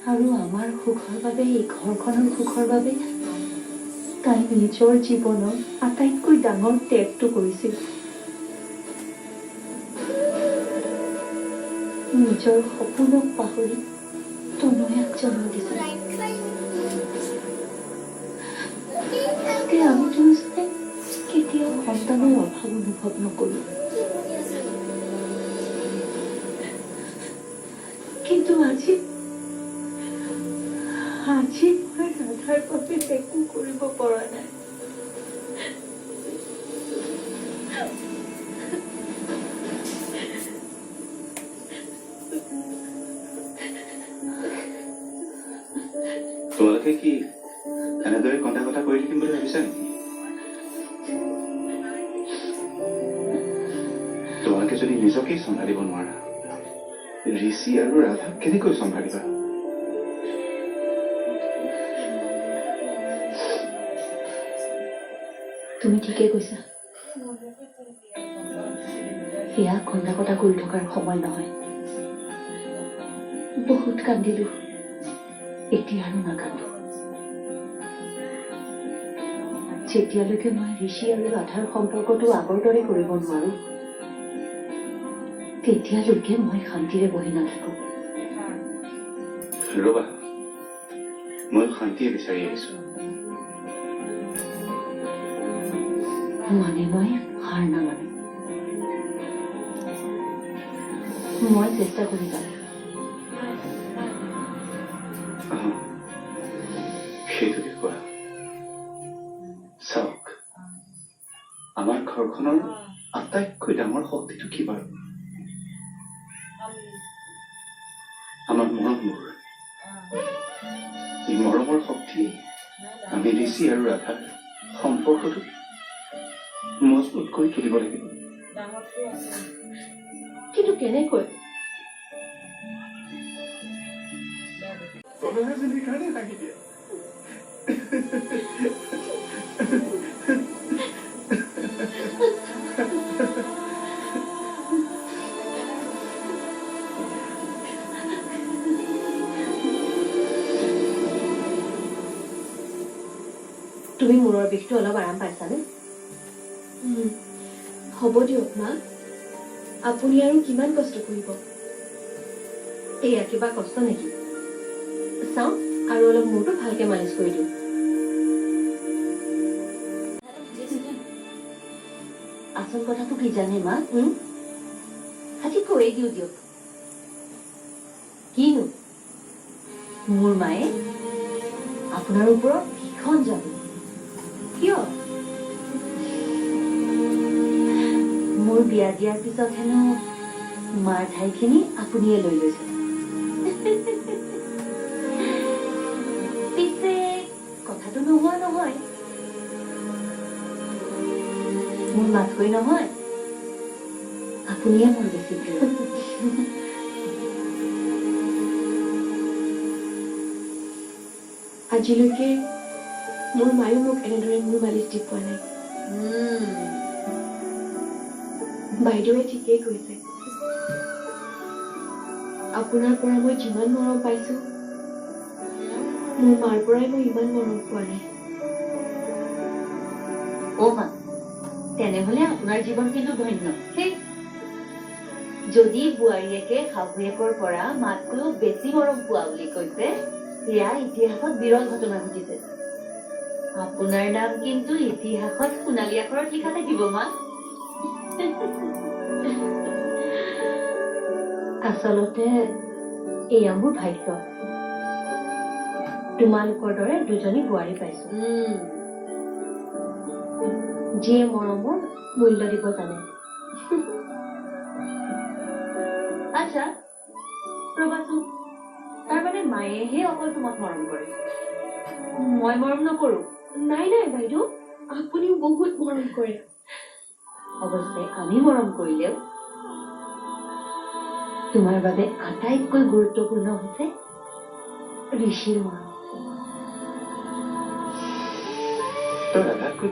আৰু আমাৰ সুখৰ বাবে এই ঘৰখনৰ সুখৰ বাবে তাই নিজৰ জীৱনৰ আটাইতকৈ ডাঙৰ ত্যাগটো কৰিছিল নিজৰ সপোনক পাহৰি তনয়াক জন্ম দিছিল আমি দুয়োজনে কেতিয়াও সন্তানৰ অভাৱ অনুভৱ নকৰো কিন্তু আজি মই ৰাধাৰ বাবে একো কৰিব পৰা নাই তোমালোকে কি এনেদৰে কটা কটা কৰি থাকিম বুলি ভাবিছা নেকি তোমালোকে যদি নিজকেই চম্ভালিব নোৱাৰা ঋষি আৰু ৰাধাক কেনেকৈ চম্ভালিবা তুমি ঠিকেই কৈছা সেয়া কন্দা কটা কৰি থকাৰ সময় নহয় বহুত কান্দিলো এতিয়া আৰু নাকান্দো যেতিয়ালৈকে মই ঋষি আৰু ৰাধাৰ সম্পৰ্কটো আগৰ দৰে কৰিব নোৱাৰো তেতিয়ালৈকে মই শান্তিৰে বহি নাথাকো ৰবা মই শান্তিয়ে বিচাৰি আহিছো মানে মই হাৰ নামানো মই চেষ্টা কৰি যাম সেইটোকে কোৱা চাওক আমাৰ ঘৰখনৰ আটাইতকৈ ডাঙৰ শক্তিটো কি বাৰু আমাৰ মৰমবোৰ এই মৰমৰ শক্তি আমি ঋষি আৰু ৰাধাৰ সম্পৰ্কটো মজবুত কৰি তুলিব লাগিব কিন্তু কেনেকৈ তুমি মূৰৰ বিষটো অলপ আৰাম পাইছানে হ'ব দিয়ক মা আপুনি আৰু কিমান কষ্ট কৰিব এয়া কিবা কষ্ট নেকি চাওঁ আৰু অলপ মূৰটো ভালকে মালিচ কৰি দিওঁ আচল কথাটো কি জানে মা আজি কৈয়ে দিওঁ দিয়ক কিনো মোৰ মায়ে আপোনাৰ ওপৰত ভীষণ যাব কিয় মোৰ বিয়া দিয়াৰ পিছত হেনো মাৰ ঠাইখিনি আপুনিয়ে লৈ লৈছে পিছে কথাটো নোহোৱা নহয় মোৰ মাতকৈ নহয় আপুনিয়ে মোৰ বেছি প্ৰিয় আজিলৈকে মোৰ মায়েও মোক এনেদৰে মূৰ মালিচ দি পোৱা নাই বাইদেৱে ঠিকেই কৈছে আপোনাৰ পৰা মই যিমান মৰম পাইছো মোৰ মাৰ পৰাই মই ইমান মৰম পোৱা নাই অ' মা তেনেহলে আপোনাৰ জীৱন কিন্তু ধন্য যদি বোৱাৰীয়েকে শাহুৱেকৰ পৰা মাতকৈও বেছি মৰম পোৱা বুলি কৈছে সেয়া ইতিহাসত বিৰল ঘটনা ঘটিছে আপোনাৰ নাম কিন্তু ইতিহাসত সোণালী আখৰত লিখা থাকিব মা আচলতে এয়া মোৰ ভাগ্য তোমালোকৰ দৰে দুজনী বোৱাৰী পাইছো যিয়ে মৰমৰ মূল্য দিব জানে আচ্ছা ৰবাচোন তাৰমানে মায়েহে অকল তোমাক মৰম কৰে মই মৰম নকৰো নাই নাই বাইদেউ আপুনিও বহুত মৰম কৰে অৱশ্যে আমি মৰম কৰিলেও তোমাৰ বাবে আটাইতকৈ গুৰুত্বপূৰ্ণ হৈছে ঋষিৰ মৰম তই ৰাধাতকৈ